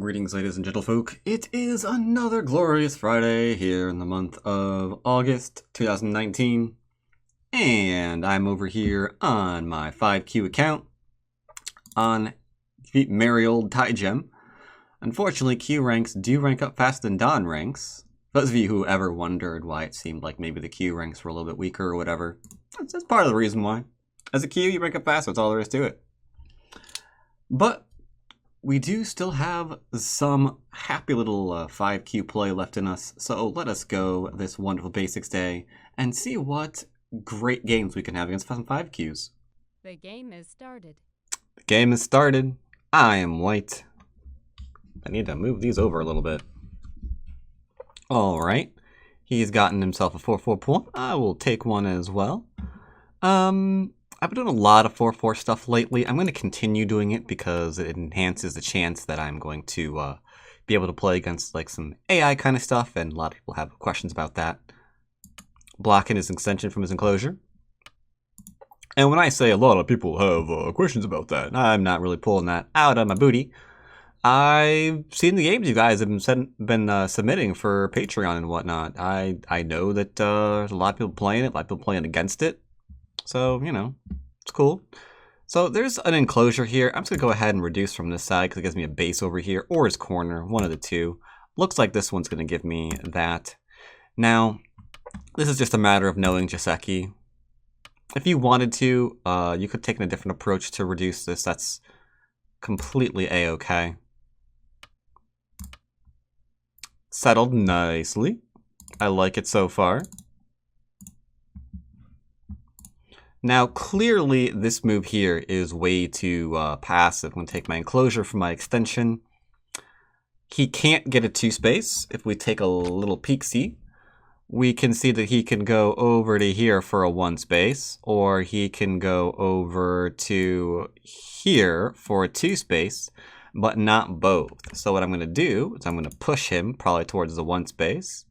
Greetings, ladies and gentlefolk. It is another glorious Friday here in the month of August 2019, and I'm over here on my 5Q account on merry old Tie Gem. Unfortunately, Q ranks do rank up faster than Dawn ranks. Those of you who ever wondered why it seemed like maybe the Q ranks were a little bit weaker or whatever, that's part of the reason why. As a Q, you rank up faster, that's all there is to it. But we do still have some happy little 5Q play left in us, so let us go this wonderful Basics Day and see what great games we can have against some 5Qs. The game is started. The game is started. I am white. I need to move these over a little bit. Alright. He's gotten himself a 4-4 pawn. I will take one as well. I've been doing a lot of 4-4 stuff lately. I'm going to continue doing it because it enhances the chance that I'm going to be able to play against like some AI kind of stuff, and a lot of people have questions about that. Blocking his extension from his enclosure. And when I say a lot of people have questions about that, I'm not really pulling that out of my booty. I've seen the games you guys have been submitting for Patreon and whatnot. I know that there's a lot of people playing it, a lot of people playing against it. So, you know, it's cool. So there's an enclosure here. I'm just going to go ahead and reduce from this side because it gives me a base over here or his corner, one of the two. Looks like this one's going to give me that. Now, this is just a matter of knowing Joseki. If you wanted to, you could take a different approach to reduce this. That's completely a-okay. Settled nicely. I like it so far. Now, clearly, this move here is way too passive. I'm going to take my enclosure from my extension. He can't get a 2-space. If we take a little peek-see, we can see that he can go over to here for a 1-space, or he can go over to here for a 2-space, but not both. So what I'm going to do is I'm going to push him probably towards the 1-space,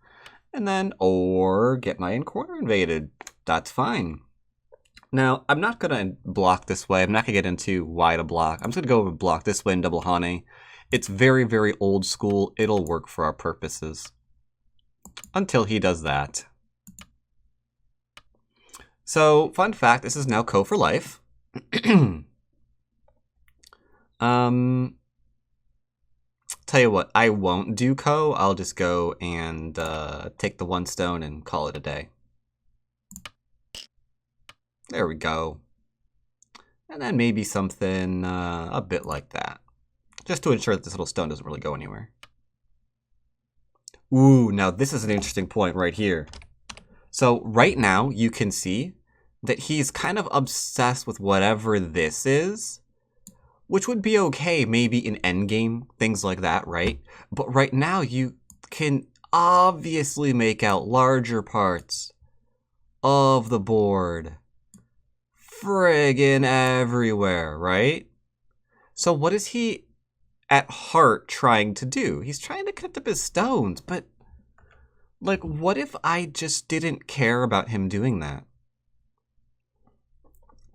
and then, or get my corner invaded. That's fine. Now, I'm not going to block this way. I'm not going to get into why to block. I'm just going to go over block this way and double Hane. It's very, very old school. It'll work for our purposes. Until he does that. So, fun fact, this is now Ko for life. Tell you what, I won't do Ko. I'll just go and take the 1 stone and call it a day. There we go. And then maybe something a bit like that. Just to ensure that this little stone doesn't really go anywhere. Ooh, now this is an interesting point right here. So right now you can see that he's kind of obsessed with whatever this is. Which would be okay maybe in endgame, things like that, right? But right now you can obviously make out larger parts of the board. Friggin' everywhere, right? So what is he at heart trying to do? He's trying to cut up his stones, but like, what if I just didn't care about him doing that?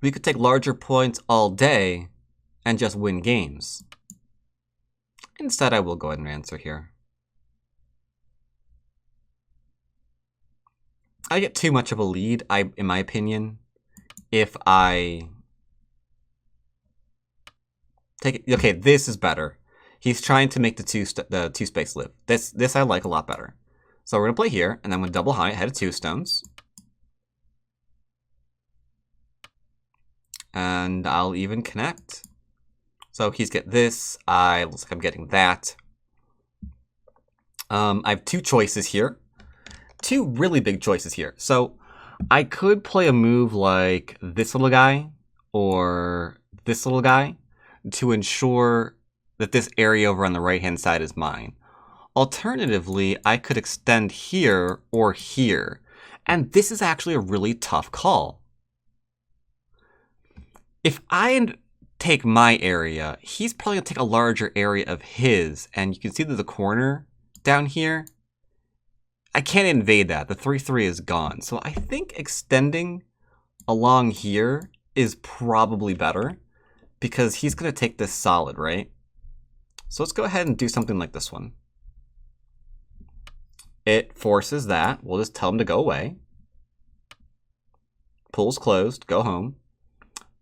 We could take larger points all day and just win games. Instead, I will go ahead and answer here. I get too much of a lead, in my opinion. If I take it, okay, this is better. He's trying to make the 2-space live. This I like a lot better. So we're gonna play here, and then I'm gonna double high ahead of 2 stones, and I'll even connect. So he's get this. Looks like I'm getting that. I have 2 choices here, 2 really big choices here. So I could play a move like this little guy or this little guy to ensure that this area over on the right-hand side is mine. Alternatively, I could extend here or here. And this is actually a really tough call. If I take my area, he's probably going to take a larger area of his. And you can see that the corner down here, I can't invade that. The 3-3 is gone. So I think extending along here is probably better because he's going to take this solid, right? So let's go ahead and do something like this one. It forces that. We'll just tell him to go away. Pool's closed. Go home.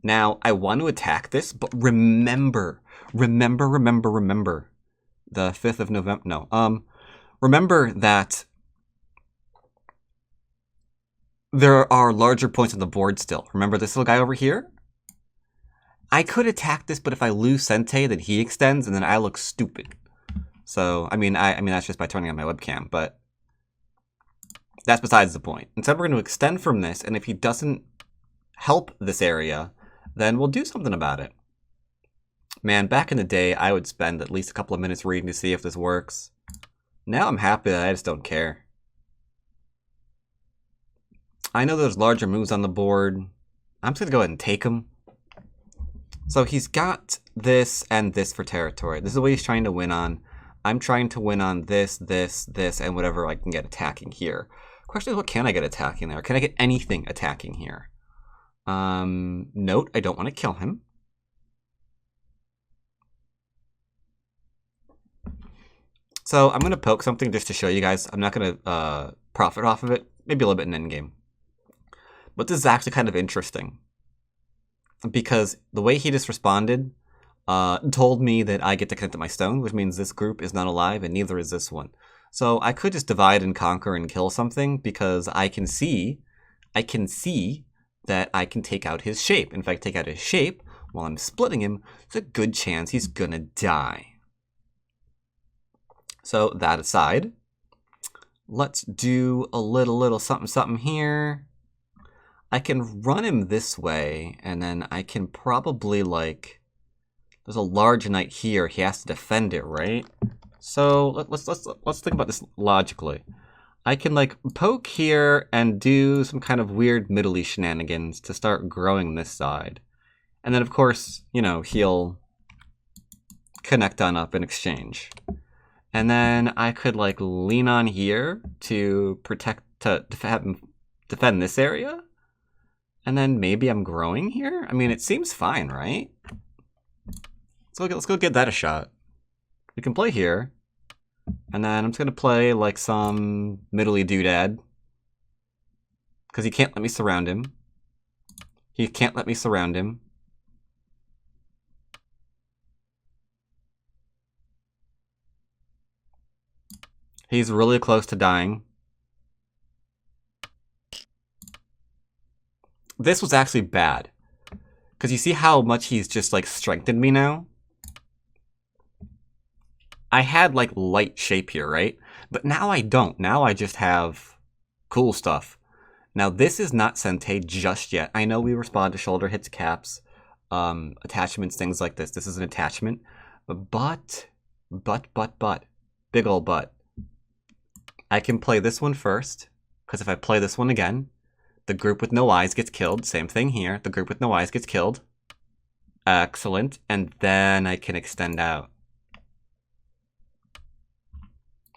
Now, I want to attack this, but remember. The 5th of November. No. Remember that there are larger points on the board still. Remember this little guy over here? I could attack this, but if I lose Sente, then he extends, and then I look stupid. So, I mean that's just by turning on my webcam, but that's besides the point. Instead, we're going to extend from this, and if he doesn't help this area, then we'll do something about it. Man, back in the day, I would spend at least a couple of minutes reading to see if this works. Now I'm happy that I just don't care. I know there's larger moves on the board. I'm just going to go ahead and take them. So he's got this and this for territory. This is what he's trying to win on. I'm trying to win on this, this, this, and whatever I can get attacking here. Question is, what can I get attacking there? Can I get anything attacking here? Note, I don't want to kill him. So I'm going to poke something just to show you guys. I'm not going to profit off of it. Maybe a little bit in endgame. But this is actually kind of interesting. Because the way he just responded told me that I get to connect to my stone, which means this group is not alive and neither is this one. So I could just divide and conquer and kill something because I can see that I can take out his shape. In fact, take out his shape while I'm splitting him, there's a good chance he's gonna die. So that aside, let's do a little something here. I can run him this way, and then I can probably, like, there's a large knight here. He has to defend it, right? So let's think about this logically. I can, like, poke here and do some kind of weird middle-y shenanigans to start growing this side. And then, of course, you know, he'll connect on up in exchange. And then I could, like, lean on here to defend this area. And then maybe I'm growing here? I mean, it seems fine, right? So let's go get that a shot. We can play here. And then I'm just going to play, like, some middle-y doodad. Because he can't let me surround him. He can't let me surround him. He's really close to dying. This was actually bad. Because you see how much he's just, like, strengthened me now? I had, like, light shape here, right? But now I don't. Now I just have cool stuff. Now, this is not Sente just yet. I know we respond to shoulder hits, caps, attachments, things like this. This is an attachment. But, big ol' but. I can play this one first. Because if I play this one again, the group with no eyes gets killed. Same thing here. The group with no eyes gets killed. Excellent. And then I can extend out.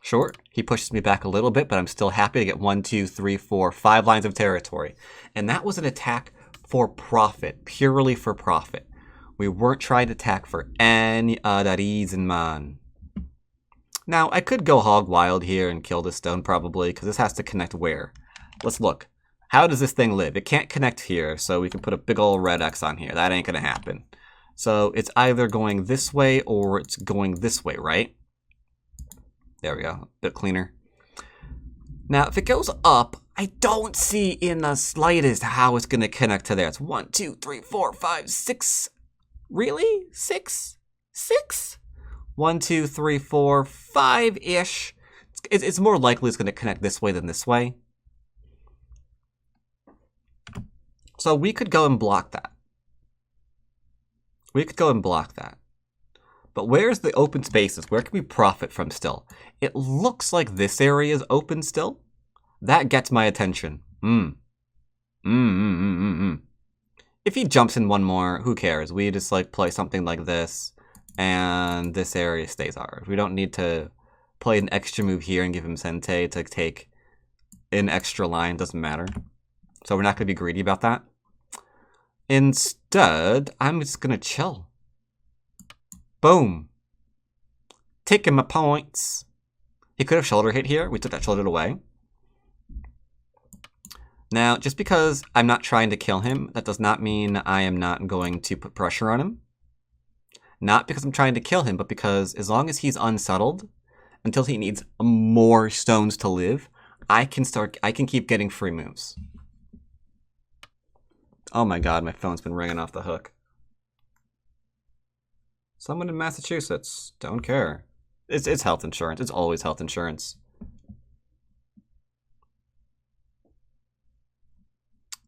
Sure, he pushes me back a little bit, but I'm still happy to get 1, 2, 3, 4, 5 lines of territory. And that was an attack for profit, purely for profit. We weren't trying to attack for any other reason, man. Now, I could go hog wild here and kill this stone probably, because this has to connect where? Let's look. How does this thing live? It can't connect here, so we can put a big old red X on here. That ain't going to happen. So it's either going this way or it's going this way, right? There we go. A bit cleaner. Now, if it goes up, I don't see in the slightest how it's going to connect to there. It's 1, 2, 3, 4, 5, 6. Really? 6? 6? 1, 2, 3, 4, 5-ish. It's more likely it's going to connect this way than this way. So we could go and block that. But where's the open spaces? Where can we profit from still? It looks like this area is open still. That gets my attention. If he jumps in one more, who cares? We just, like, play something like this, and this area stays ours. We don't need to play an extra move here and give him Sente to take an extra line. Doesn't matter. So we're not going to be greedy about that. Instead, I'm just going to chill. Boom. Taking my points. He could have shoulder hit here. We took that shoulder away. Now, just because I'm not trying to kill him, that does not mean I am not going to put pressure on him. Not because I'm trying to kill him, but because as long as he's unsettled, until he needs more stones to live, I can keep getting free moves. Oh my god, my phone's been ringing off the hook. Someone in Massachusetts. Don't care. It's health insurance. It's always health insurance.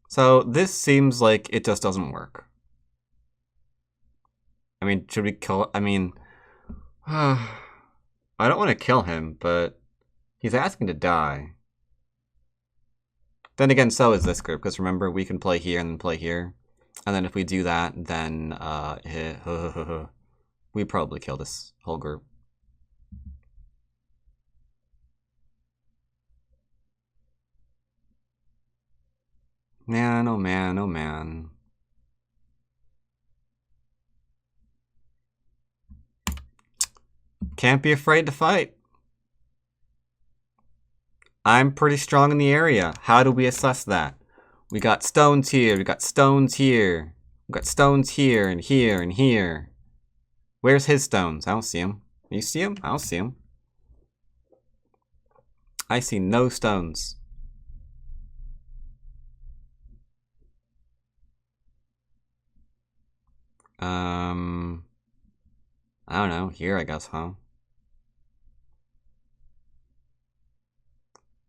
So this seems like it just doesn't work. I mean, should we kill... I mean... I don't want to kill him, but he's asking to die. Then again, so is this group, because remember, we can play here and then play here. And then if we do that, then we probably kill this whole group. Man, oh man, oh man. Can't be afraid to fight. I'm pretty strong in the area. How do we assess that? We got stones here, we got stones here. We got stones here and here and here. Where's his stones? I don't see him. You see him? I don't see him. I see no stones. I don't know. Here, I guess, huh?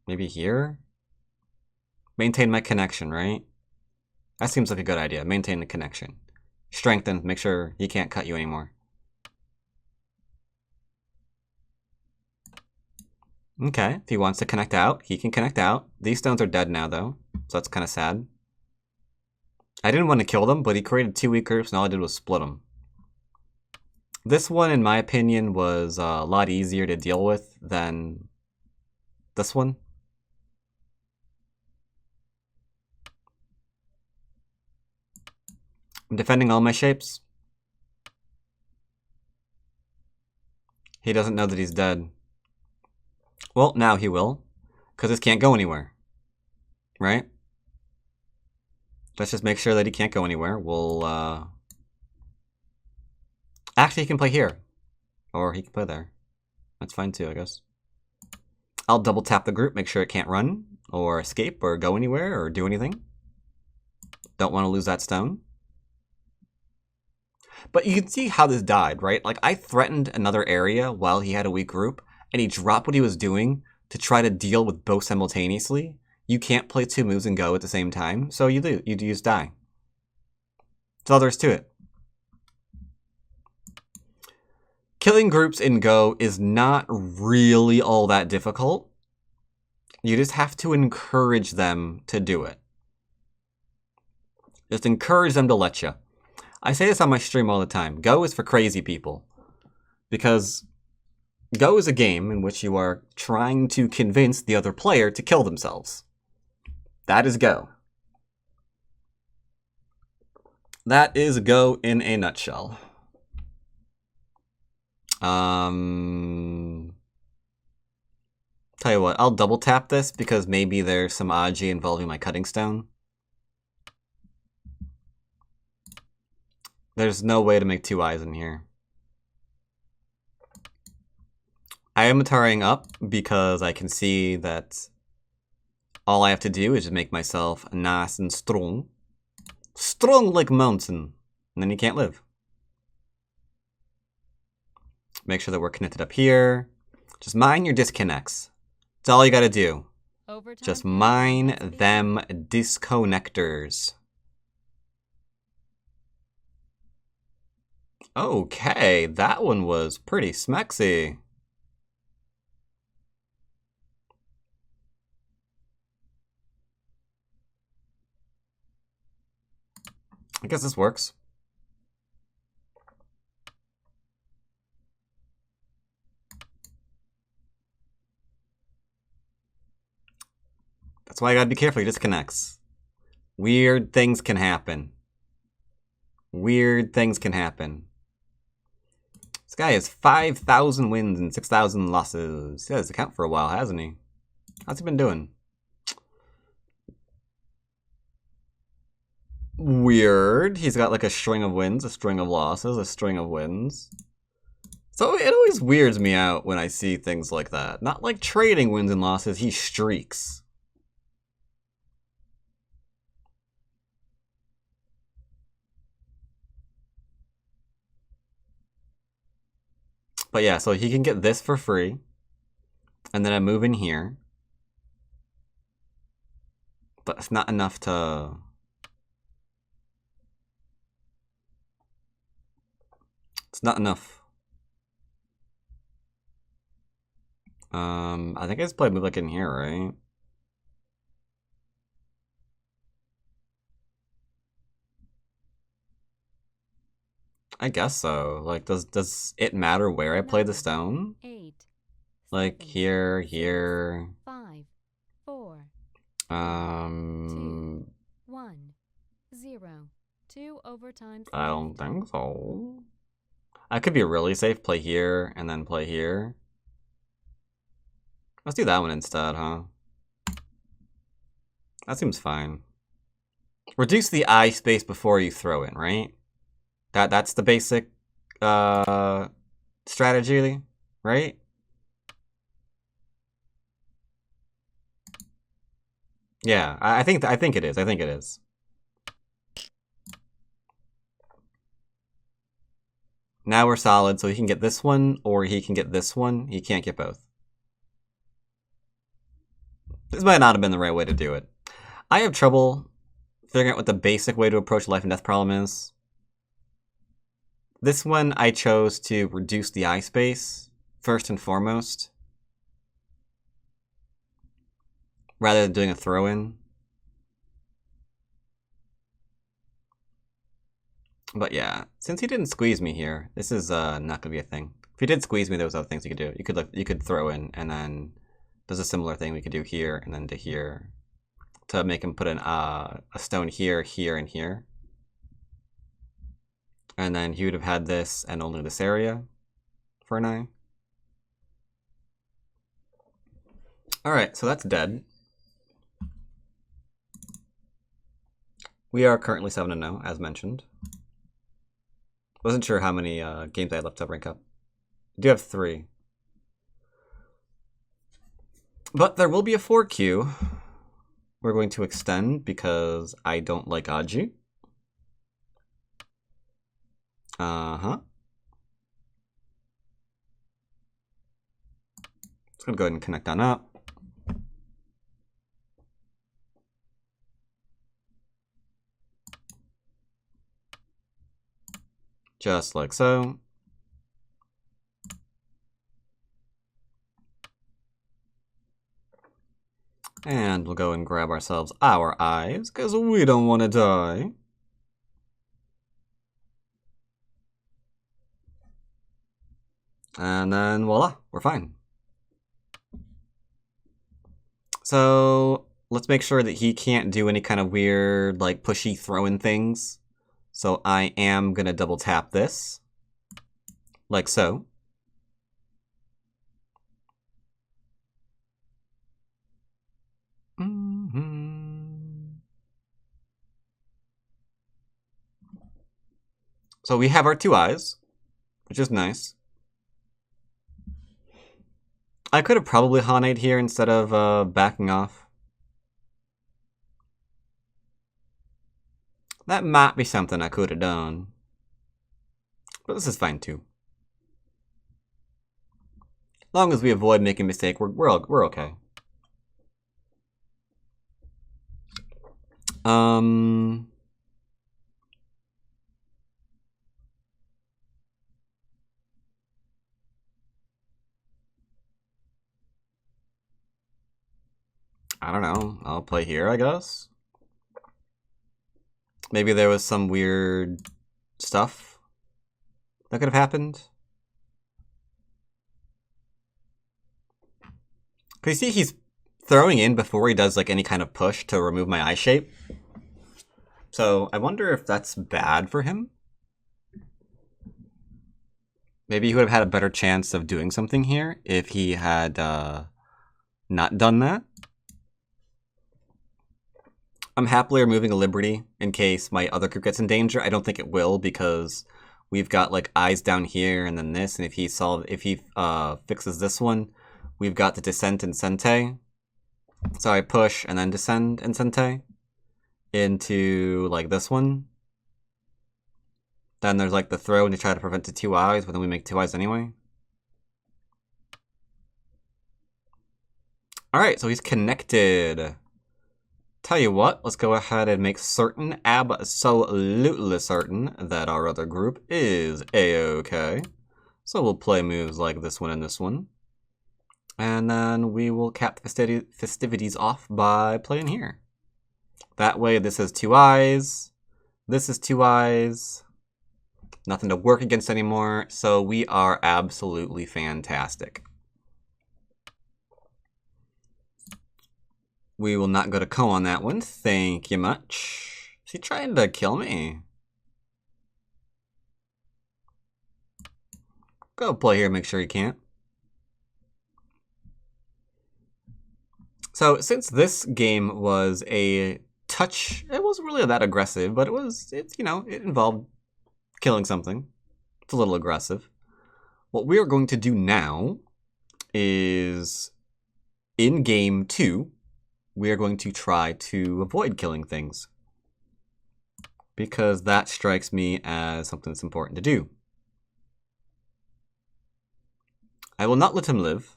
Maybe here? Maintain my connection, right? That seems like a good idea. Maintain the connection. Strengthen. Make sure he can't cut you anymore. Okay. If he wants to connect out, he can connect out. These stones are dead now, though. So that's kind of sad. I didn't want to kill them, but he created 2 weak groups, and all I did was split them. This one, in my opinion, was a lot easier to deal with than this one. I'm defending all my shapes. He doesn't know that he's dead. Well, now he will, because this can't go anywhere. Right? Let's just make sure that he can't go anywhere. We'll, Actually, he can play here. Or he can play there. That's fine too, I guess. I'll double tap the group, make sure it can't run, or escape, or go anywhere, or do anything. Don't want to lose that stone. But you can see how this died, right? Like, I threatened another area while he had a weak group, and he dropped what he was doing to try to deal with both simultaneously. You can't play 2 moves and go at the same time, so you do. You just die. That's all there is to it. Killing groups in Go is not really all that difficult. You just have to encourage them to do it. Just encourage them to let you. I say this on my stream all the time. Go is for crazy people. Because Go is a game in which you are trying to convince the other player to kill themselves. That is Go. That is Go in a nutshell. Tell you what, I'll double tap this because maybe there's some Aji involving my cutting stone. There's no way to make 2 eyes in here. I am tarring up because I can see that all I have to do is just make myself nice and strong. Strong like mountain. And then you can't live. Make sure that we're connected up here. Just mine your disconnects. That's all you gotta do. Just mine them disconnectors. Okay, that one was pretty smexy. I guess this works. That's why you gotta be careful, he disconnects. Weird things can happen. Weird things can happen. guy has 5,000 wins and 6,000 losses. He has account for a while, hasn't he? How's he been doing? Weird. He's got like a string of wins, a string of losses, a string of wins. So it always weirds me out when I see things like that. Not like trading wins and losses, he streaks. But yeah, so he can get this for free. And then I move in here. But it's not enough to... It's not enough. I think I just probably move like in here, right? I guess so. Like, does it matter where I play the stone? 8, Like 7, here, here. 5, 4, 2, 1, 0. 2 overtimes. I don't think so. I could be really safe, play here, and then play here. Let's do that one instead, huh? That seems fine. Reduce the eye space before you throw in, right? That's the basic strategy, right? Yeah, I think it is. I think it is. Now we're solid, so he can get this one, or he can get this one. He can't get both. This might not have been the right way to do it. I have trouble figuring out what the basic way to approach life and death problem is. This one I chose to reduce the eye space, first and foremost, rather than doing a throw-in. But yeah, since he didn't squeeze me here, this is not gonna be a thing. If he did squeeze me, there was other things you could do. You could throw in, and then there's a similar thing we could do here and then to here to make him put in a stone here, here, and here. And then he would have had this and only this area for an eye. Alright, so that's dead. We are currently 7-0, as mentioned. Wasn't sure how many games I had left to rank up. I do have 3. But there will be a 4 queue. We're going to extend because I don't like Aji. Uh-huh. Just gonna go ahead and connect on up. Just like so. And we'll go and grab ourselves our eyes, because we don't want to die. And then voila, we're fine. So let's make sure that he can't do any kind of weird, like, pushy throw-in things. So I am going to double tap this, like so. So we have our 2 eyes, which is nice. I could have probably Hana'd here instead of backing off. That might be something I could have done. But this is fine too. As long as we avoid making a mistake, we're okay. I don't know. I'll play here, I guess. Maybe there was some weird stuff that could have happened. Cause you see he's throwing in before he does like any kind of push to remove my eye shape. So I wonder if that's bad for him. Maybe he would have had a better chance of doing something here if he had not done that. I'm happily removing a Liberty in case my other group gets in danger. I don't think it will because we've got like eyes down here and then this, and if he fixes this one, we've got the Descent and Sente. So I push and then Descend and Sente into like this one. Then there's like the throw and to try to prevent the 2 eyes, but then we make 2 eyes anyway. Alright, so he's connected. Tell you what, let's go ahead and make certain, absolutely certain, that our other group is A-OK. So we'll play moves like this one and this one. And then we will cap the festivities off by playing here. That way this is 2 eyes, this is 2 eyes, nothing to work against anymore, so we are absolutely fantastic. We will not go to Ko on that one. Thank you much. Is he trying to kill me? Go play here, make sure you can't. So since this game was a touch, it wasn't really that aggressive, but it involved killing something. It's a little aggressive. What we are going to do now is in game 2, we are going to try to avoid killing things. Because that strikes me as something that's important to do. I will not let him live.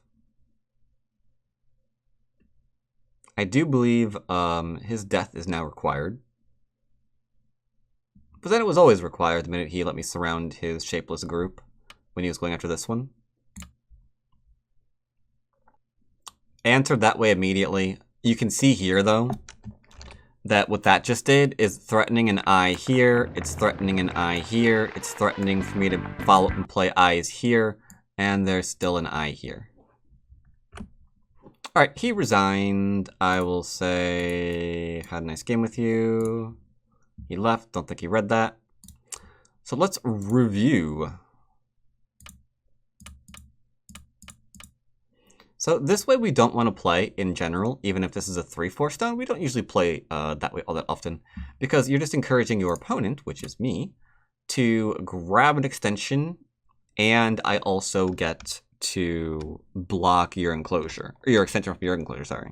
I do believe his death is now required. But then it was always required the minute he let me surround his shapeless group when he was going after this one. Answered that way immediately. You can see here, though, that what that just did is threatening an eye here, it's threatening an eye here, it's threatening for me to follow up and play eyes here, and there's still an eye here. Alright, he resigned. I will say, had a nice game with you. He left, don't think he read that. So let's review. So this way we don't want to play in general, even if this is a 3-4 stone. We don't usually play that way all that often, because you're just encouraging your opponent, which is me, to grab an extension, and I also get to block your enclosure, or your extension from your enclosure, sorry.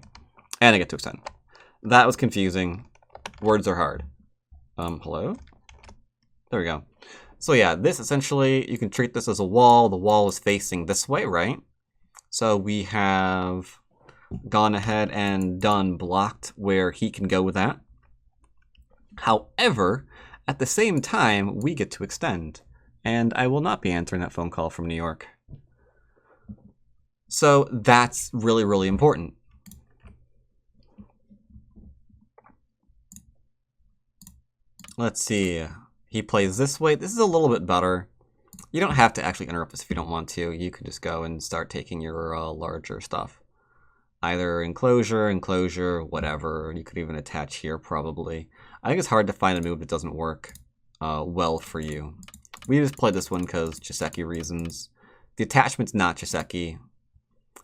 And I get to extend. That was confusing. Words are hard. Hello? There we go. So yeah, this essentially, you can treat this as a wall. The wall is facing this way, right? So we have gone ahead and done blocked where he can go with that. However, at the same time, we get to extend. And I will not be answering that phone call from New York. So that's really, really important. Let's see. He plays this way. This is a little bit better. You don't have to actually interrupt this if you don't want to. You can just go and start taking your larger stuff. Either enclosure, whatever. You could even attach here, probably. I think it's hard to find a move that doesn't work well for you. We just played this one because Chiseki reasons. The attachment's not Chiseki.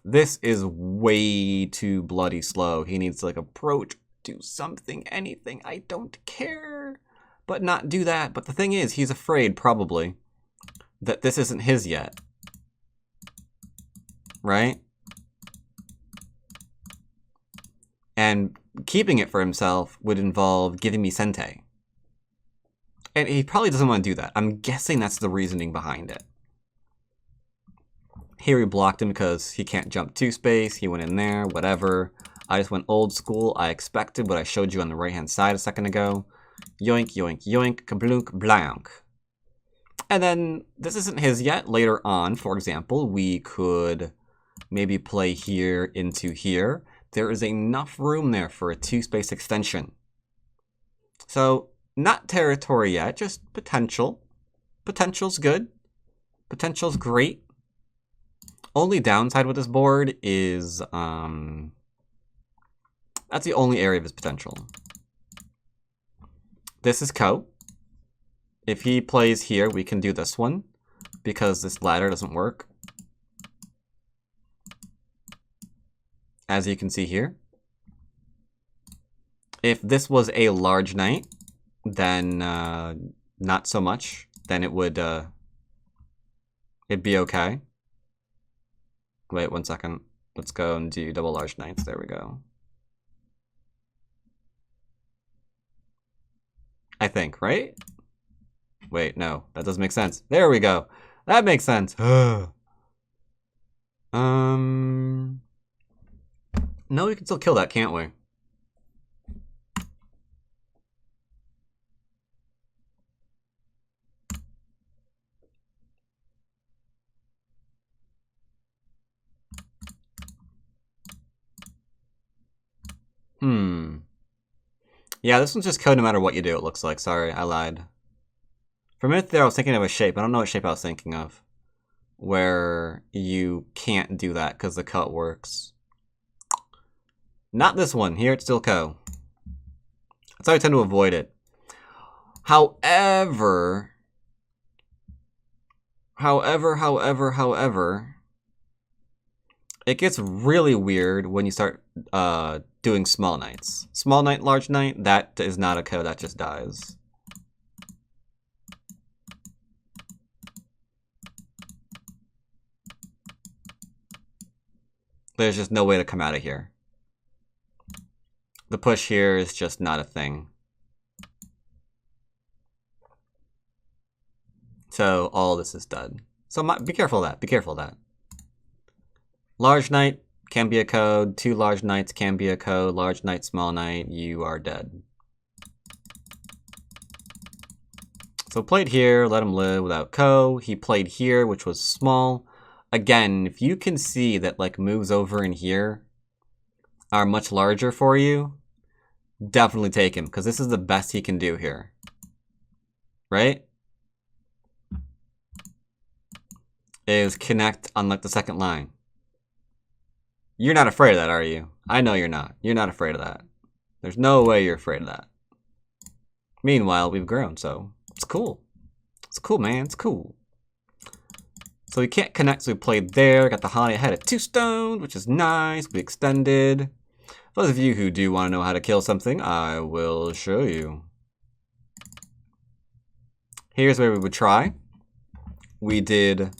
This is way too bloody slow. He needs to like approach, do something, anything. I don't care. But not do that. But the thing is, he's afraid, probably, that this isn't his yet. Right? And keeping it for himself would involve giving me Sente. And he probably doesn't want to do that. I'm guessing that's the reasoning behind it. Here we blocked him because he can't jump 2 space. He went in there, whatever. I just went old school. I expected what I showed you on the right-hand side a second ago. Yoink, yoink, yoink, kablunk, blank. And then, this isn't his yet. Later on, for example, we could maybe play here into here. There is enough room there for a 2-space extension. So, not territory yet, just potential. Potential's good. Potential's great. Only downside with this board is, that's the only area of his potential. This is Ko. If he plays here, we can do this one. because this ladder doesn't work. As you can see here. If this was a large knight, then not so much. Then it would it'd be okay. Wait 1 second. Let's go and do double large knights. There we go. I think, right? Wait, no, that doesn't make sense. There we go. That makes sense. No, we can still kill that, can't we? Yeah, this one's just code no matter what you do, it looks like. Sorry, I lied. For a minute there, I was thinking of a shape. I don't know what shape I was thinking of. Where you can't do that because the cut works. Not this one. Here it's still co. That's how I tend to avoid it. However, it gets really weird when you start doing small knights. Small knight, large knight, that is not a co, that just dies. There's just no way to come out of here. The push here is just not a thing. So all this is done. So be careful of that. Be careful of that. Large knight can be a code. 2 large knights can be a code. Large knight, small knight, you are dead. So played here, let him live without co. He played here, which was small. Again, if you can see that like moves over in here are much larger for you, definitely take him, because this is the best he can do here. Right? Is connect on like the second line. You're not afraid of that, are you? I know you're not. You're not afraid of that. There's no way you're afraid of that. Meanwhile, we've grown, so it's cool. It's cool, man. It's cool. So we can't connect, so we played there. Got the high ahead at 2 stones, which is nice. We extended. For those of you who do want to know how to kill something, I will show you. Here's where we would try. We did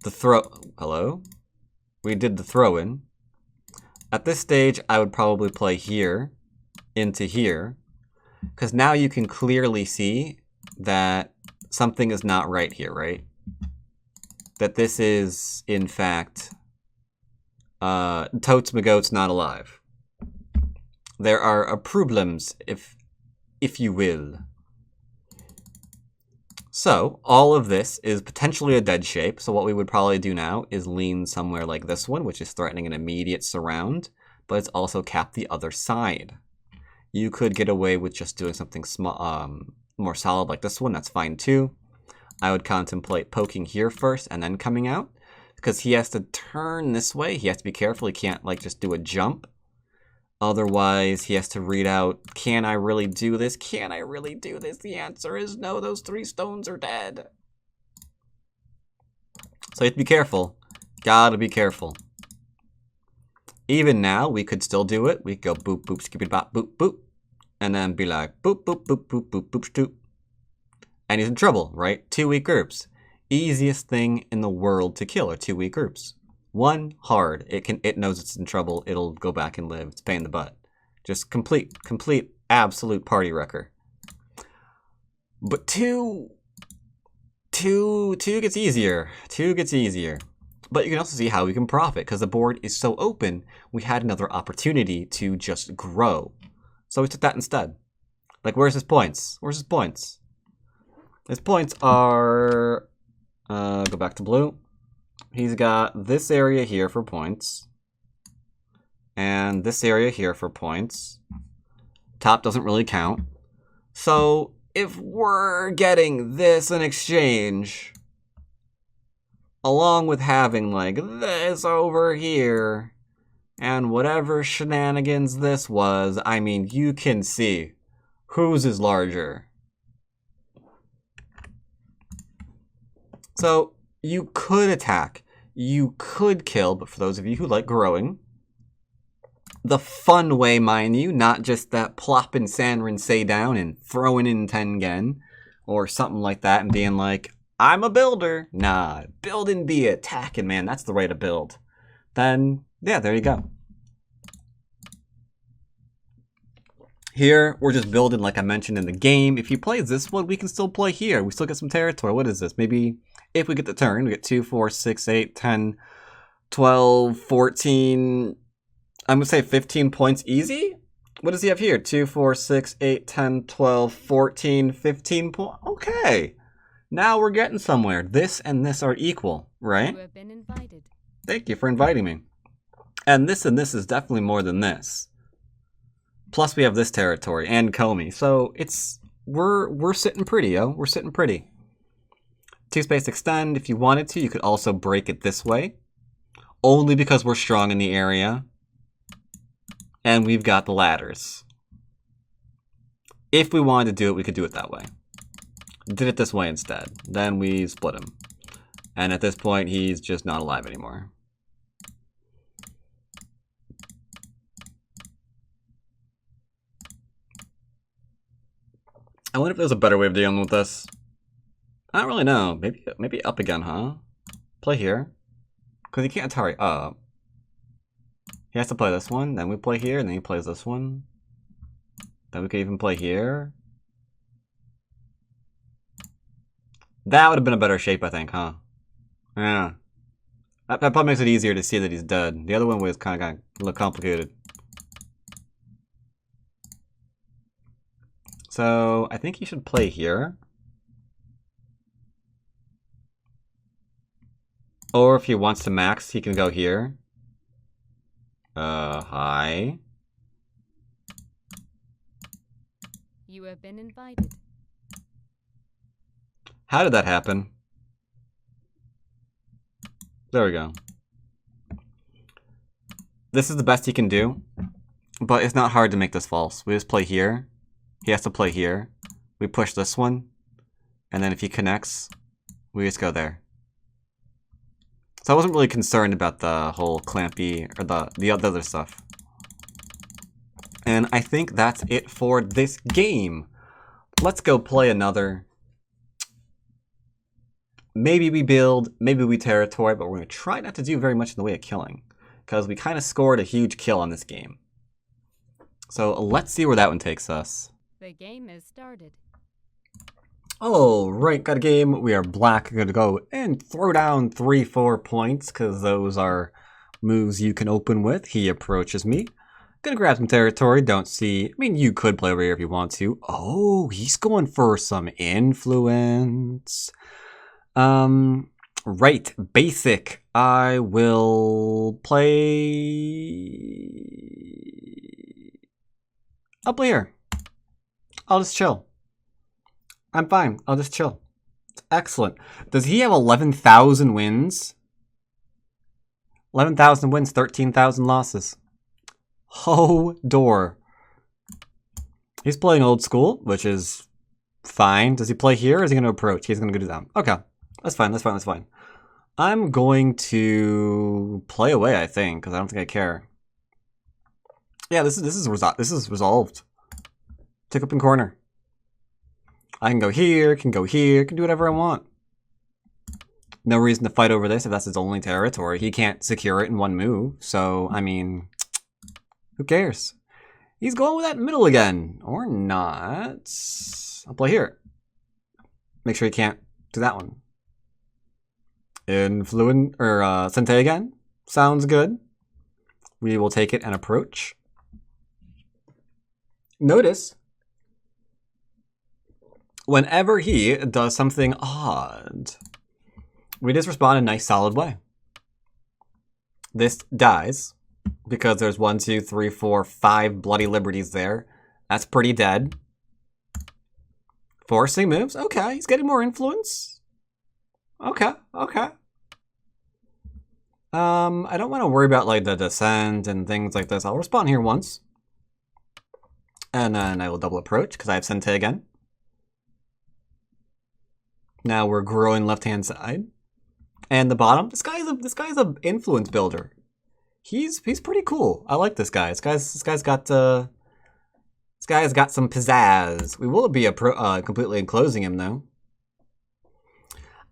the throw. Hello? We did the throw-in. At this stage, I would probably play here into here, because now you can clearly see that something is not right here, right? That this is, in fact, Totes McGoat's not alive. There are problems, if you will. So, all of this is potentially a dead shape, so what we would probably do now is lean somewhere like this one, which is threatening an immediate surround, but it's also capped the other side. You could get away with just doing something small, more solid like this one, that's fine too. I would contemplate poking here first and then coming out, because he has to turn this way, he has to be careful, he can't like just do a jump. Otherwise, he has to read out, can I really do this? Can I really do this? The answer is no, those 3 stones are dead. So you have to be careful. Gotta be careful. Even now, we could still do it. We could go boop, boop, skippy bop, boop, boop. And then be like, boop, boop, boop, boop, boop, boop, stoop. And he's in trouble, right? 2 weak groups. Easiest thing in the world to kill are 2 weak groups. 1, hard. It knows it's in trouble. It'll go back and live. It's a pain in the butt. Just complete, absolute party wrecker. But 2 gets easier. 2 gets easier. But you can also see how we can profit, because the board is so open, we had another opportunity to just grow. So we took that instead. Like, where's his points? Where's his points? His points are... go back to blue. He's got this area here for points. And this area here for points. Top doesn't really count. So if we're getting this in exchange, along with having like this over here, and whatever shenanigans this was, I mean, you can see whose is larger. So you could attack, you could kill, but for those of you who like growing, the fun way, mind you, not just that plopping Sanrin say down and throwing in Tengen or something like that and being like, I'm a builder. Nah, building be attacking, man. That's the way to build. Then, yeah, there you go. Here, we're just building like I mentioned in the game. If he plays this one, we can still play here. We still get some territory. What is this? Maybe if we get the turn, we get 2, 4, 6, 8, 10, 12, 14... I'm going to say 15 points easy? What does he have here? 2, 4, 6, 8, 10, 12, 14, 15 points. Okay. Now we're getting somewhere. This and this are equal, right? You have been invited. Thank you for inviting me. And this is definitely more than this. Plus we have this territory and Comey. So it's we're sitting pretty, yo. We're sitting pretty. 2-space extend. If you wanted to, you could also break it this way. Only because we're strong in the area. And we've got the ladders. If we wanted to do it, we could do it that way. Did it this way instead. Then we split him. And at this point, he's just not alive anymore. I wonder if there's a better way of dealing with this. I don't really know. Maybe up again, huh? Play here. Because he can't Atari up. He has to play this one, then we play here, and then he plays this one. Then we could even play here. That would have been a better shape, I think, huh? Yeah. That probably makes it easier to see that he's dead. The other one was kind of a little complicated. So, I think he should play here. Or if he wants to max, he can go here. Hi. You have been invited. How did that happen? There we go. This is the best he can do, but it's not hard to make this false. We just play here. He has to play here. We push this one, and then if he connects, we just go there. So I wasn't really concerned about the whole clampy, or the other stuff. And I think that's it for this game. Let's go play another. Maybe we build, maybe we territory, but we're going to try not to do very much in the way of killing. Because we kind of scored a huge kill on this game. So let's see where that one takes us. The game has started. Alright, got a game. We are black. Going to go and throw down 3, 4 points, because those are moves you can open with. He approaches me. Gonna grab some territory. Don't see. I mean, you could play over here if you want to. Oh, he's going for some influence. Right. Basic. I will play. I'll play here. I'll just chill. I'm fine. I'll just chill. It's excellent. Does he have 11,000 wins? 11,000 wins, 13,000 losses. Ho door. He's playing old school, which is fine. Does he play here or is he going to approach? He's going to go down. Okay. That's fine. That's fine. That's fine. I'm going to play away, I think, because I don't think I care. Yeah, this is resolved. Take up in corner. I can go here, can do whatever I want. No reason to fight over this if that's his only territory. He can't secure it in one move. So, I mean, who cares? He's going with that middle again. Or not. I'll play here. Make sure he can't do that one. Influent, or Sente again. Sounds good. We will take it and approach. Notice, whenever he does something odd, we just respond in a nice solid way. This dies because there's 1, 2, 3, 4, 5 bloody liberties there. That's pretty dead. Forcing moves. Okay, he's getting more influence. Okay. I don't want to worry about like the descent and things like this. I'll respond here once. And then I will double approach because I have Sente again. Now we're growing left-hand side. And the bottom, this guy's a influence builder. He's pretty cool. I like this guy. This guy's got some pizzazz. We will be completely enclosing him though.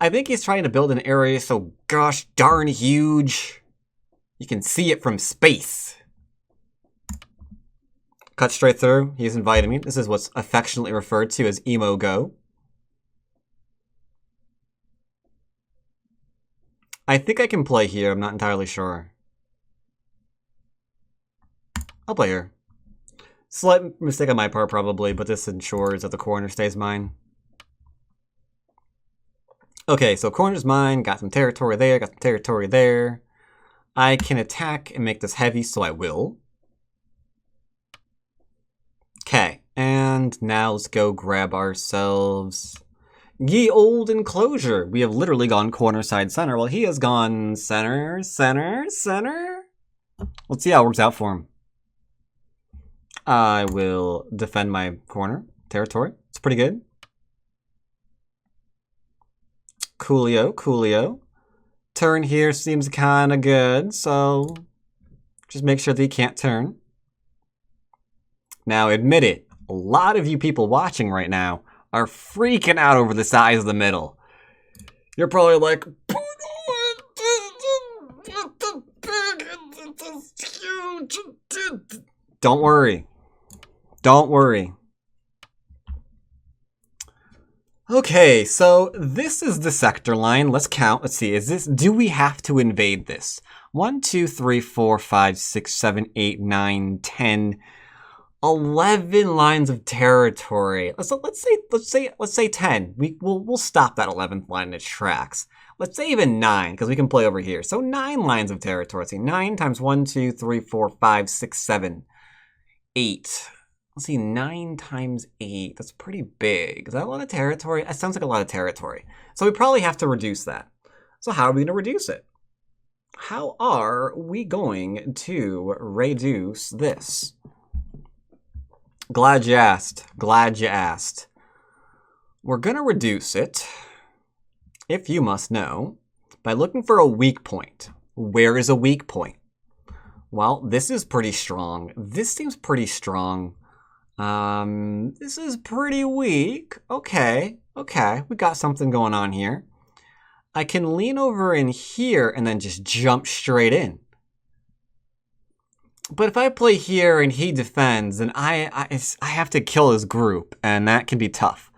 I think he's trying to build an area so gosh darn huge you can see it from space. Cut straight through. He's inviting me. This is what's affectionately referred to as U.S Go. I think I can play here. I'm not entirely sure. I'll play here. Slight mistake on my part, probably, but this ensures that the corner stays mine. Okay, so corner's mine. Got some territory there. Got some territory there. I can attack and make this heavy, so I will. Okay, and now let's go grab ourselves ye old enclosure. We have literally gone corner, side, center. Well, he has gone center, center, center. Let's see how it works out for him. I will defend my corner territory. It's pretty good. Coolio, coolio. Turn here seems kind of good, so just make sure that he can't turn. Now, admit it, a lot of you people watching right now are freaking out over the size of the middle. You're probably like, don't worry. Don't worry. Okay, so this is the sector line. Let's count. Let's see. Do we have to invade this? 1, 2, 3, 4, 5, 6, 7, 8, 9, 10, 11 lines of territory. Let's say 10. We'll stop that 11th line in its tracks. Let's say even 9, because we can play over here. So 9 lines of territory. Let's see, 9 times 1, 2, 3, 4, 5, 6, 7, 8. Let's see, 9 times 8. That's pretty big. Is that a lot of territory? That sounds like a lot of territory. So we probably have to reduce that. So how are we going to reduce it? How are we going to reduce this? Glad you asked. Glad you asked. We're going to reduce it, if you must know, by looking for a weak point. Where is a weak point? Well, this is pretty strong. This seems pretty strong. This is pretty weak. Okay, we got something going on here. I can lean over in here and then just jump straight in. But if I play here and he defends, then I have to kill his group, and that can be tough.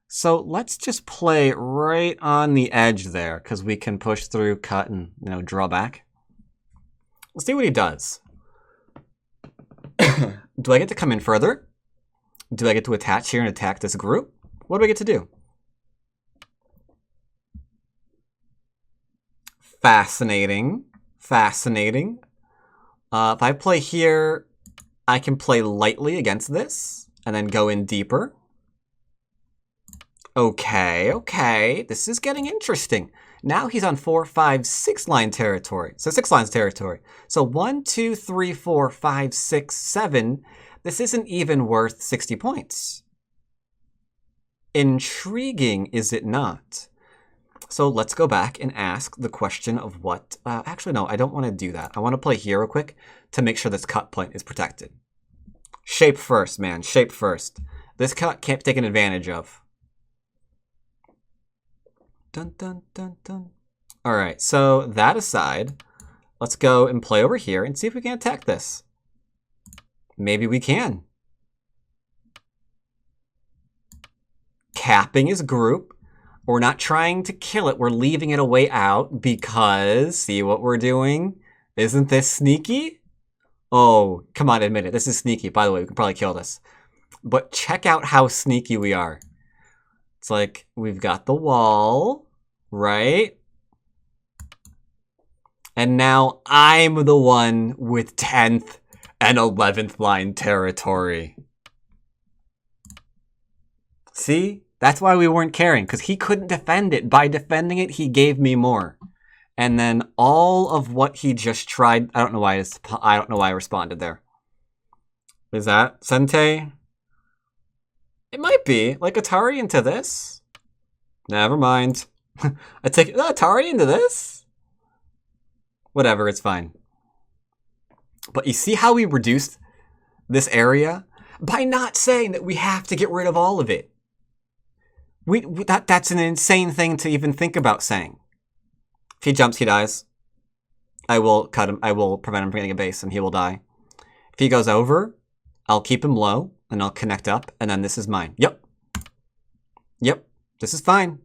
So let's just play right on the edge there, because we can push through, cut, and draw back. Let's see what he does. Do I get to come in further? Do I get to attach here and attack this group? What do I get to do? Fascinating. Fascinating. If I play here, I can play lightly against this and then go in deeper. Okay. This is getting interesting. Now he's on 4, 5, 6 line territory. So 6 lines territory. So 1, 2, 3, 4, 5, 6, 7. This isn't even worth 60 points. Intriguing, is it not? So let's go back and ask the question of what... actually, no, I don't want to do that. I want to play here real quick to make sure this cut point is protected. Shape first, man. Shape first. This cut can't be taken advantage of. Dun, dun, dun, dun. All right, so that aside, let's go and play over here and see if we can attack this. Maybe we can. Capping his group. We're not trying to kill it. We're leaving it a way out because, see what we're doing? Isn't this sneaky? Oh, come on, admit it. This is sneaky. By the way, we can probably kill this. But check out how sneaky we are. It's like we've got the wall, right? And now I'm the one with 10th and 11th line territory. See? That's why we weren't caring, because he couldn't defend it. By defending it, he gave me more. And then all of what he just tried... I don't know why I responded there. Is that Sente? It might be. Like Atari into this? Never mind. I take Atari into this? Whatever, it's fine. But you see how we reduced this area? By not saying that we have to get rid of all of it. That's an insane thing to even think about saying. If he jumps, he dies. I will cut him. I will prevent him from getting a base, and he will die. If he goes over, I'll keep him low, and I'll connect up, and then this is mine. Yep. Yep. This is fine.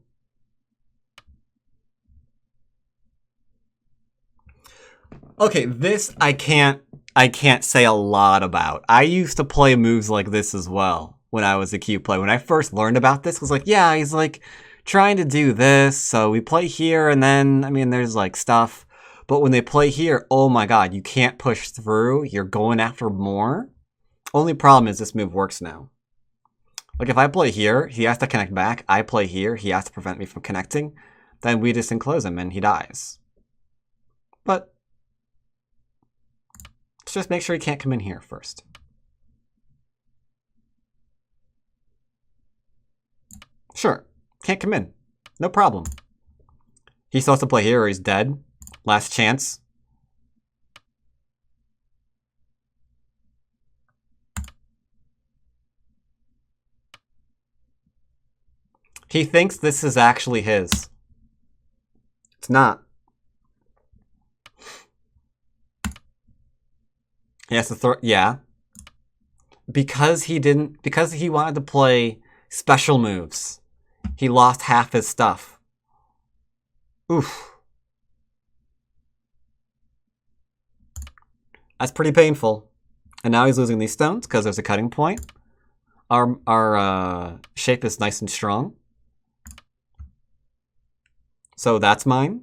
Okay, this I can't say a lot about. I used to play moves like this as well when I was a Q player. When I first learned about this, I was like, yeah, he's like trying to do this. So we play here, and then, I mean, there's like stuff. But when they play here, oh my god, you can't push through. You're going after more. Only problem is this move works now. Like if I play here, he has to connect back. I play here, he has to prevent me from connecting. Then we just enclose him and he dies. But let's just make sure he can't come in here first. Sure, can't come in. No problem. He's supposed to play here or he's dead. Last chance. He thinks this is actually his. It's not. He has to throw, yeah. Because he wanted to play special moves. He lost half his stuff. Oof. That's pretty painful. And now he's losing these stones because there's a cutting point. Our shape is nice and strong. So that's mine.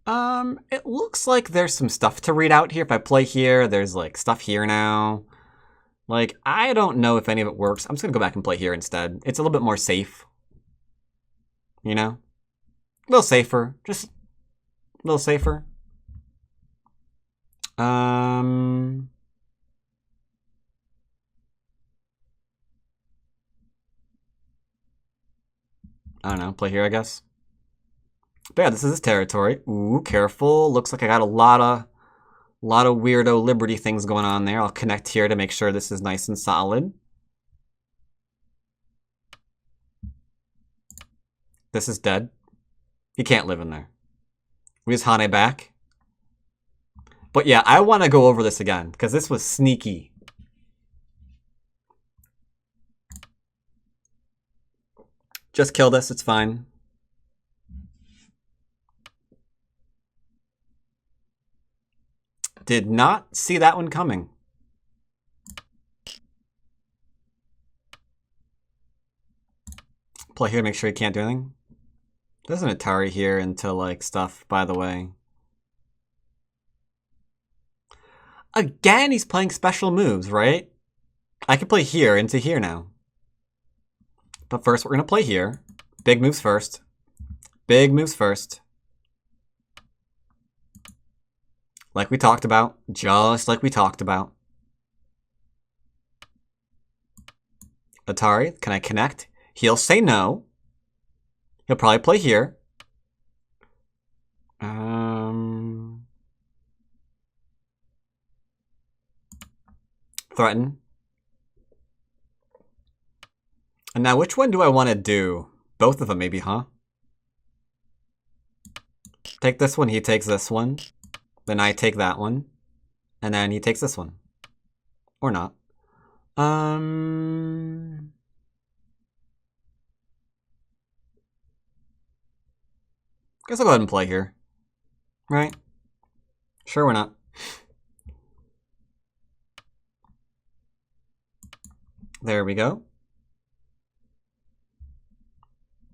It looks like there's some stuff to read out here. If I play here, there's like stuff here now. Like, I don't know if any of it works. I'm just gonna go back and play here instead. It's a little bit more safe. You know? A little safer. Just a little safer. I don't know, play here, I guess. But yeah, this is his territory. Ooh, careful. Looks like I got a lot of weirdo Liberty things going on there. I'll connect here to make sure this is nice and solid. This is dead. He can't live in there. We just Hane back. But yeah, I want to go over this again, because this was sneaky. Just kill this, it's fine. Did not see that one coming. Play here to make sure he can't do anything. There's an Atari here into like stuff, by the way. Again, he's playing special moves, right? I can play here into here now. But first, we're going to play here. Big moves first. Big moves first. Like we talked about. Just like we talked about. Atari, can I connect? He'll say no. He'll probably play here. Threaten. And now, which one do I want to do? Both of them, maybe, huh? Take this one, he takes this one. Then I take that one. And then he takes this one. Or not. Guess I'll go ahead and play here. Right? Sure, why not? There we go.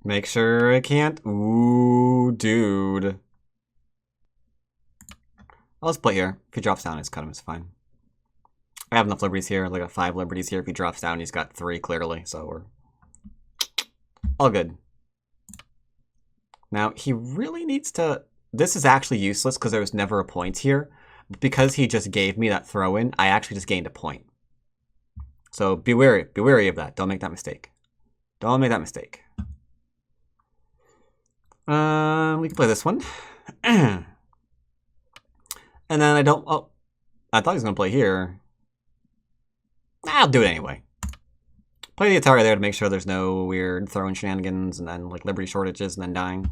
Make sure I can't. Ooh, dude. I'll just play here. If he drops down, it's cut him. It's fine. I have enough liberties here. Like, I got 5 liberties here. If he drops down, he's got 3 clearly. So we're all good. Now, he really needs to... This is actually useless because there was never a point here. But because he just gave me that throw-in, I actually just gained a point. So be wary of that. Don't make that mistake. Don't make that mistake. We can play this one. And then I don't... Oh, I thought he was going to play here. I'll do it anyway. Play the Atari there to make sure there's no weird throwing shenanigans and then like liberty shortages and then dying.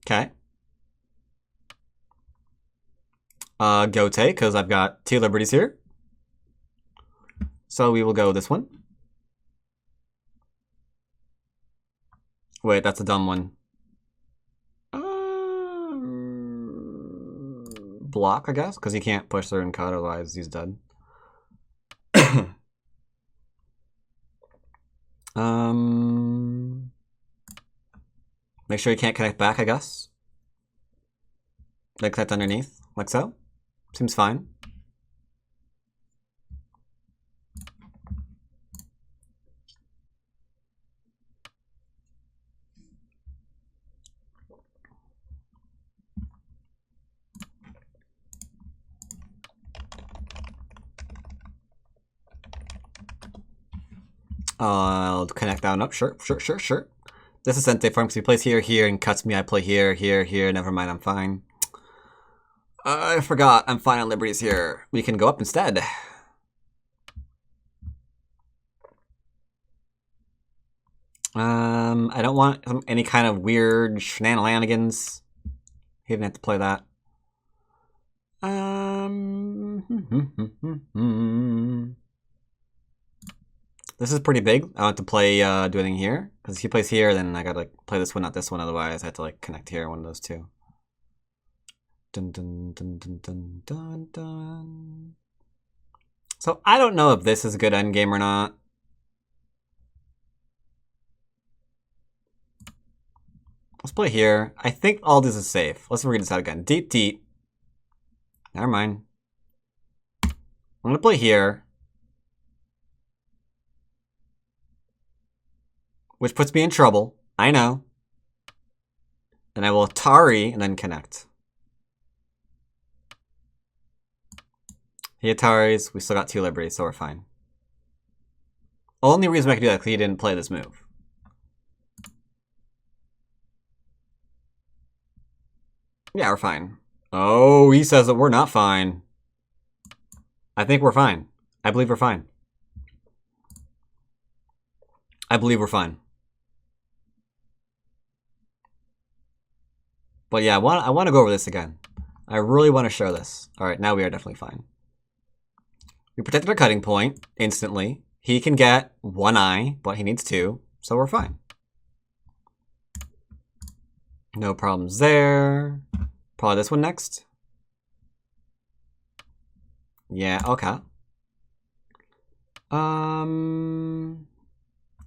Okay. Go take, because I've got 2 liberties here. So we will go this one. Wait, that's a dumb one. Block, I guess, because he can't push through and cut, otherwise he's dead. Make sure you can't connect back, I guess. Then connect underneath, like so. Seems fine. I'll connect down up. Sure. This is Sente form because he plays here, here, and cuts me. I play here, here, here. Never mind, I'm fine. I forgot. I'm fine on liberties here. We can go up instead. I don't want any kind of weird shenanigans. He didn't have to play that. This is pretty big. I want to play do anything here because if he plays here, then I gotta like play this one, not this one. Otherwise, I have to like connect here, one of those two. Dun dun dun dun dun dun dun. So I don't know if this is a good endgame or not. Let's play here. I think all this is safe. Let's read this out again. Deep, deep. Never mind. I'm gonna play here, which puts me in trouble. I know. And I will Atari and then connect. He Ataris. We still got 2 liberties, so we're fine. Only reason I can do that is because he didn't play this move. Yeah, we're fine. Oh, he says that we're not fine. I think we're fine. I believe we're fine. I believe we're fine. But yeah, I want to go over this again. I really want to show this. All right, now we are definitely fine. We protected our cutting point instantly. He can get 1 eye, but he needs 2, so we're fine. No problems there. Probably this one next. Yeah, okay.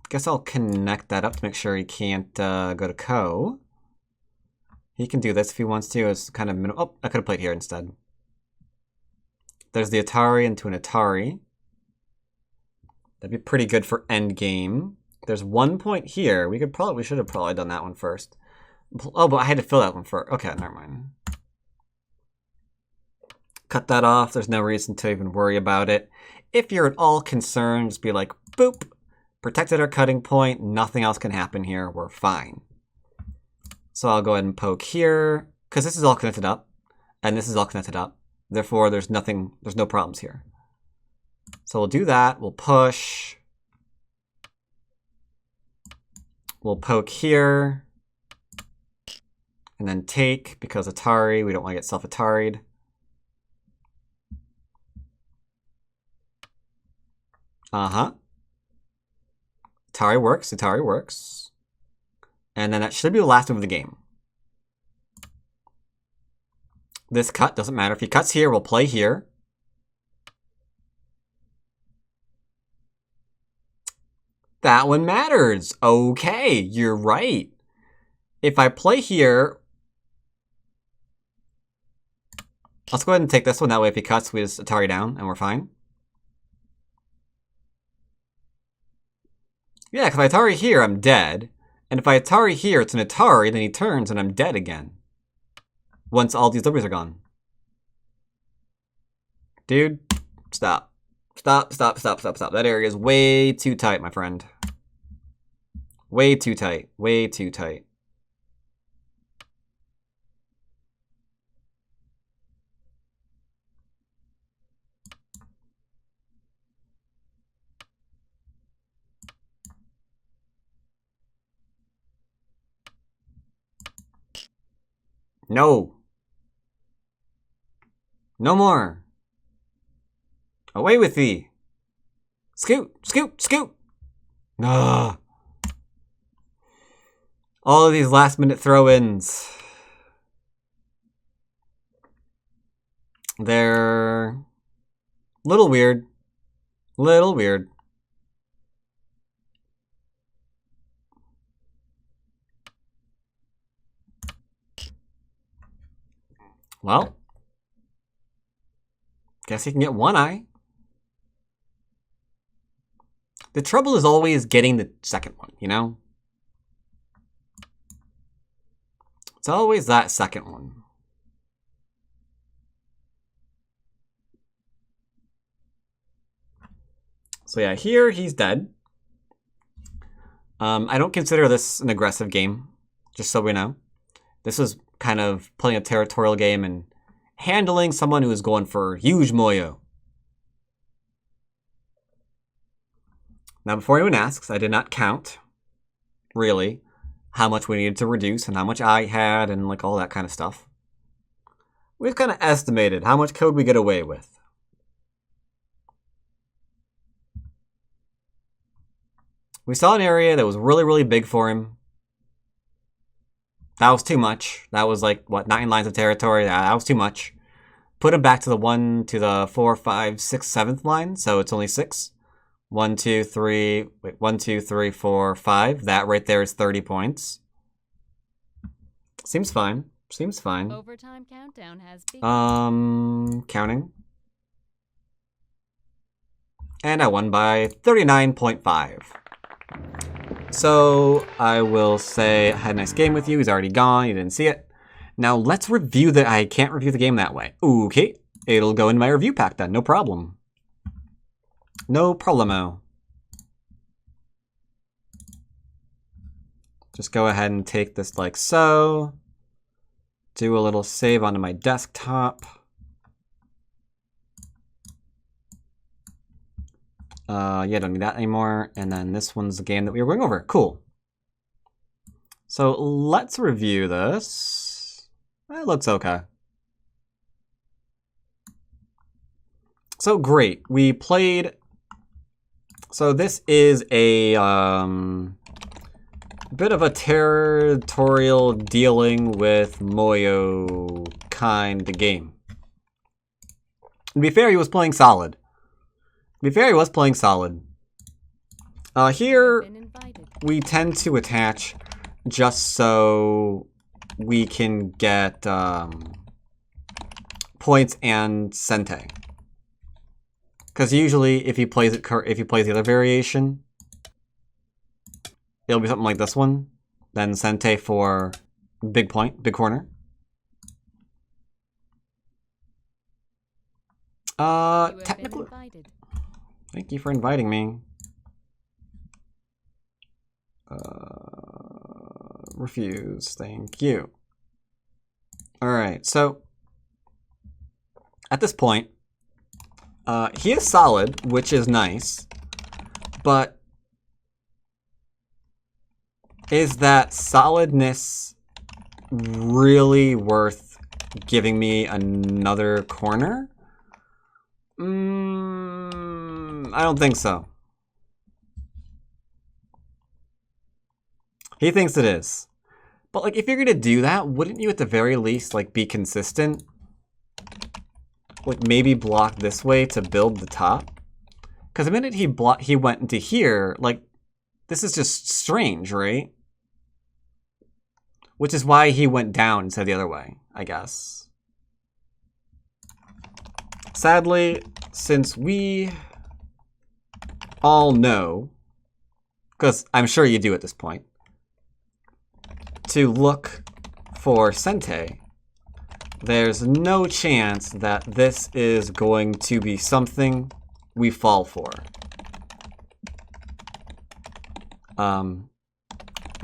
Guess I'll connect that up to make sure he can't go to Co. He can do this if he wants to. It's kind of oh, I could have played here instead. There's the Atari into an Atari. That'd be pretty good for endgame. There's 1 point here. We should have probably done that one first. Oh, but I had to fill that one first. Okay, never mind. Cut that off. There's no reason to even worry about it. If you're at all concerned, just be like, boop. Protected our cutting point. Nothing else can happen here. We're fine. So I'll go ahead and poke here, because this is all connected up, and this is all connected up. Therefore, there's no problems here. So we'll do that. We'll push. We'll poke here. And then take, because Atari, we don't want to get self-Atari'd. Uh-huh. Atari works, Atari works. And then that should be the last move of the game. This cut doesn't matter. If he cuts here, we'll play here. That one matters. Okay, you're right. If I play here, let's go ahead and take this one. That way if he cuts, we just Atari down and we're fine. Yeah, because if I Atari here, I'm dead. And if I Atari here, it's an Atari, then he turns and I'm dead again. Once all these liberties are gone. Dude, stop. Stop, stop, stop, stop, stop. That area is way too tight, my friend. Way too tight. Way too tight. No. No more. Away with thee. Scoot, scoot, scoot. Ugh. All of these last minute throw-ins. They're a little weird. Little weird. Well, guess he can get one eye. The trouble is always getting the second one, you know? It's always that second one. So yeah, here he's dead. I don't consider this an aggressive game, just so we know. This is kind of playing a territorial game and handling someone who is going for huge moyo. Now, before anyone asks, I did not count, really, how much we needed to reduce and how much I had and like all that kind of stuff. We've kind of estimated how much could we get away with. We saw an area that was really, really big for him. That was too much. That was like, what, 9 lines of territory? That was too much. Put him back to the 1 to the 4, 5, 6, 7th line, so it's only 6. 1, 2, 3, wait, 1, 2, 3, 4, 5. That right there is 30 points. Seems fine. Seems fine. Overtime countdown has begun. Counting. And I won by 39.5. So I will say I had a nice game with you. He's already gone. You didn't see it. Now let's review the... I can't review the game that way. Okay. It'll go in my review pack then. No problem. No problemo. Just go ahead and take this like so. Do a little save onto my desktop. Yeah, don't need that anymore. And then this one's the game that we were going over. Cool. So let's review this. It looks okay. So great. We played... So this is a bit of a territorial dealing with moyo kind of game. To be fair, he was playing solid. To be fair, he was playing solid. Here, we tend to attach just so we can get points and sente. Because usually, if he plays the other variation, it'll be something like this one. Then sente for big point, big corner. Technically. Thank you for inviting me. Refuse. Thank you. Alright, so at this point, he is solid, which is nice, but is that solidness really worth giving me another corner? I don't think so. He thinks it is. But like, if you're gonna do that, wouldn't you at the very least like be consistent? Like maybe block this way to build the top? Because the minute he went into here, like this is just strange, right? Which is why he went down instead of the other way, I guess. Sadly, since we all know, because I'm sure you do at this point, to look for sente, there's no chance that this is going to be something we fall for.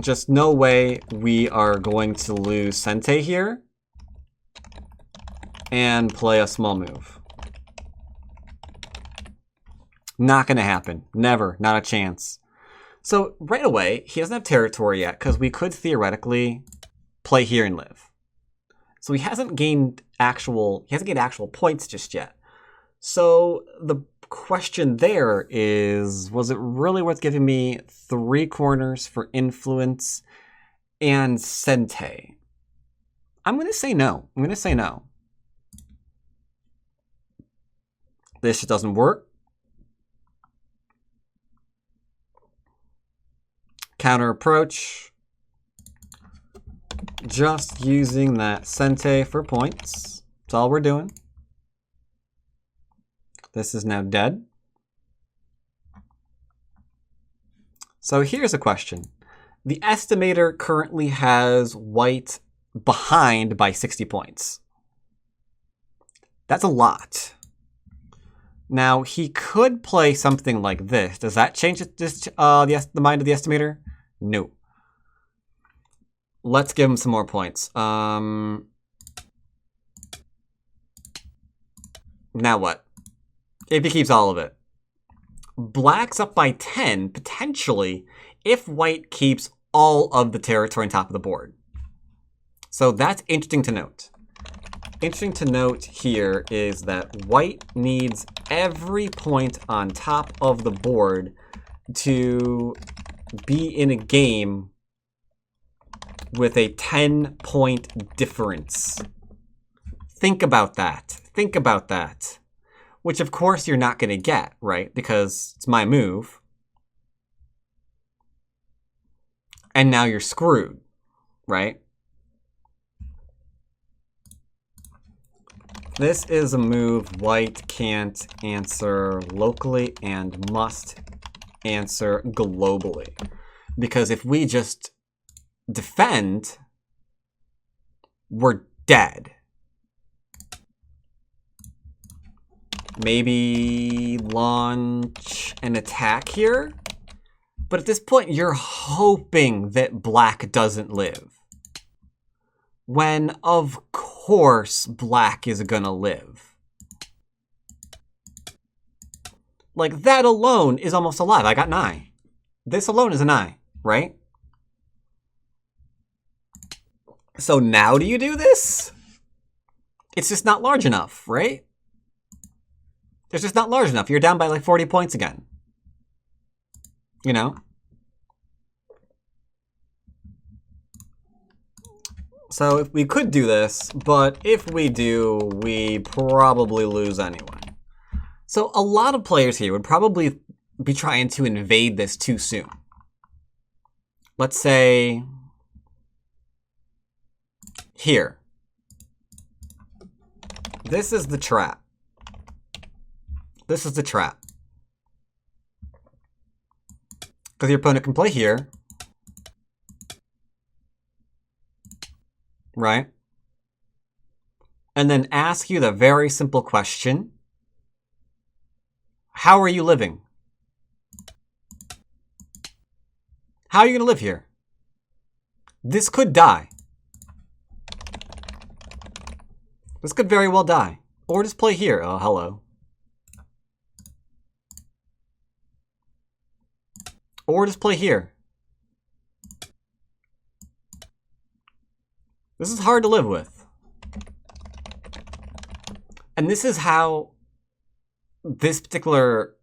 Just no way we are going to lose Sente here and play a small move. Not gonna happen. Never. Not a chance. So right away, he doesn't have territory yet, because we could theoretically play here and live. So he hasn't gained actual points just yet. So the question there is, was it really worth giving me 3 corners for influence and Sente? I'm going to say no. I'm going to say no. This just doesn't work. Counter approach. Just using that Sente for points. That's all we're doing. This is now dead. So here's a question. The estimator currently has white behind by 60 points. That's a lot. Now, he could play something like this. Does that change the mind of the estimator? No. Let's give him some more points. Now what? If he keeps all of it. Black's up by 10, potentially, if white keeps all of the territory on top of the board. So that's interesting to note. Interesting to note here is that white needs every point on top of the board to be in a game with a 10-point difference. Think about that. Think about that. Which, of course, you're not going to get, right? Because it's my move. And now you're screwed, right? This is a move white can't answer locally and must answer globally. Because if we just defend, we're dead. Maybe launch an attack here? But at this point, you're hoping that black doesn't live. When, of course, black is gonna live. Like, that alone is almost alive. I got an eye. This alone is an eye, right? So now do you do this? It's just not large enough, right? It's just not large enough. You're down by like 40 points again. You know? So if we could do this, but if we do, we probably lose anyway. So a lot of players here would probably be trying to invade this too soon. Let's say here. This is the trap. This is the trap. Because your opponent can play here. Right? And then ask you the very simple question. How are you living? How are you going to live here? This could die. This could very well die. Or just play here. Oh, hello. Or just play here. This is hard to live with. And this is how this particular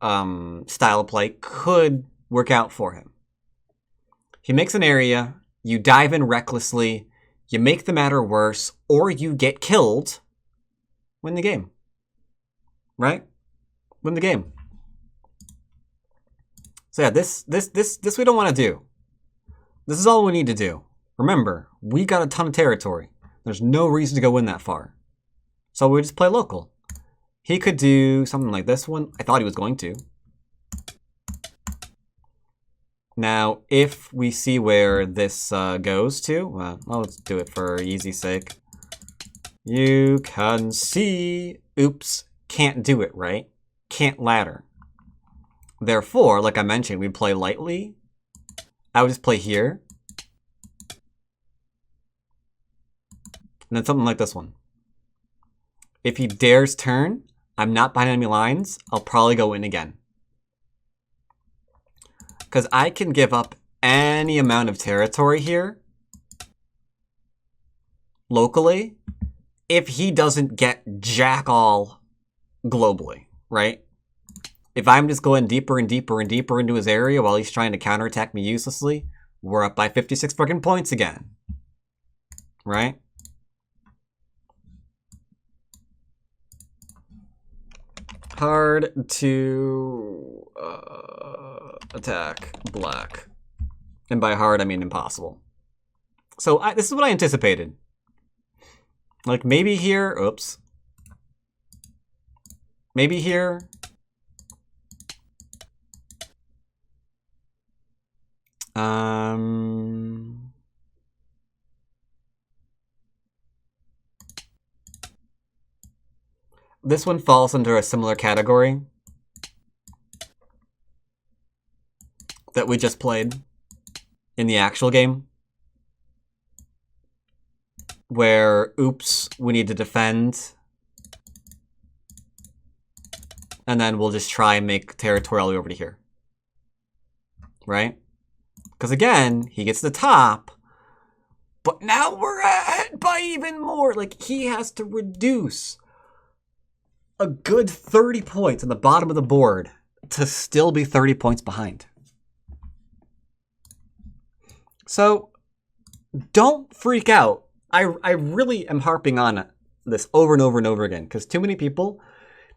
style of play could work out for him. He makes an area, you dive in recklessly, you make the matter worse, or you get killed, win the game. Right? Win the game. So yeah, this we don't want to do. This is all we need to do. Remember, we got a ton of territory. There's no reason to go in that far. So we just play local. He could do something like this one. I thought he was going to. Now, if we see where this goes to, well, let's do it for easy sake. You can see, oops, can't do it, right? Can't ladder. Therefore, like I mentioned, we play lightly. I would just play here. And then something like this one. If he dares turn, I'm not behind enemy lines, I'll probably go in again. Because I can give up any amount of territory here locally if he doesn't get jack all globally, right? If I'm just going deeper and deeper and deeper into his area while he's trying to counterattack me uselessly, we're up by 56 fucking points again. Right? Hard to attack black. And by hard, I mean impossible. So this is what I anticipated. Like maybe here, oops. Maybe here. This one falls under a similar category that we just played in the actual game, where, oops, we need to defend, and then we'll just try and make territory all the way over to here, right? Because again, he gets the top, but now we're ahead by even more. Like, he has to reduce a good 30 points on the bottom of the board to still be 30 points behind. So don't freak out. I really am harping on this over and over and over again because too many people,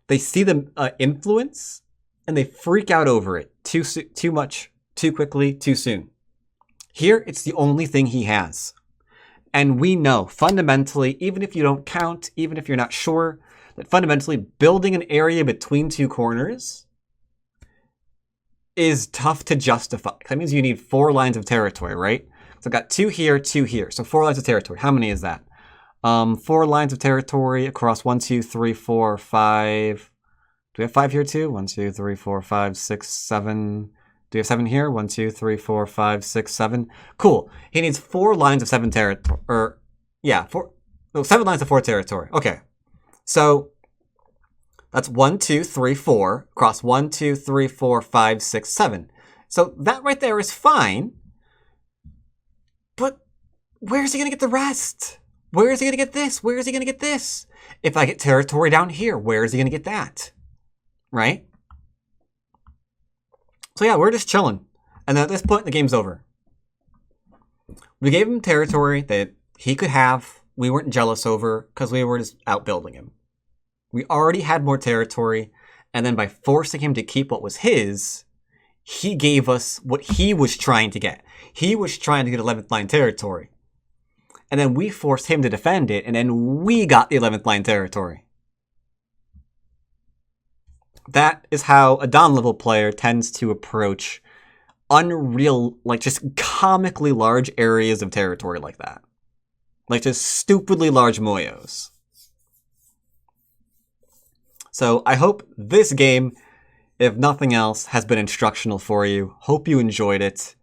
they see the influence and they freak out over it too much, too quickly, too soon. Here, it's the only thing he has. And we know, fundamentally, even if you don't count, even if you're not sure, that fundamentally building an area between two corners is tough to justify. That means you need 4 lines of territory, right? So I've got 2 here, 2 here. So 4 lines of territory. How many is that? 4 lines of territory across 1, 2, 3, 4, 5. Do we have 5 here too? 1, 2, 3, 4, 5, 6, 7. Do we have 7 here? 1, 2, 3, 4, 5, 6, 7. Cool. He needs 4 lines of 7 territory. Or, yeah, 7 lines of 4 territory. Okay. So that's 1, 2, 3, 4 across 1, 2, 3, 4, 5, 6, 7. So that right there is fine. But where's he going to get the rest? Where is he going to get this? Where is he going to get this? If I get territory down here, where is he going to get that? Right? So yeah, we're just chilling. And then at this point, the game's over. We gave him territory that he could have. We weren't jealous over because we were just outbuilding him. We already had more territory. And then by forcing him to keep what was his, he gave us what he was trying to get. He was trying to get 11th line territory. And then we forced him to defend it, and then we got the 11th line territory. That is how a Don level player tends to approach unreal, like just comically large areas of territory like that. Like just stupidly large moyos. So I hope this game, if nothing else, has been instructional for you. Hope you enjoyed it.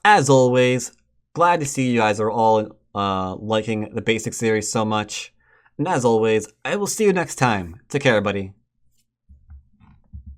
As always, glad to see you guys are all liking the basic series so much. And as always, I will see you next time. Take care, everybody.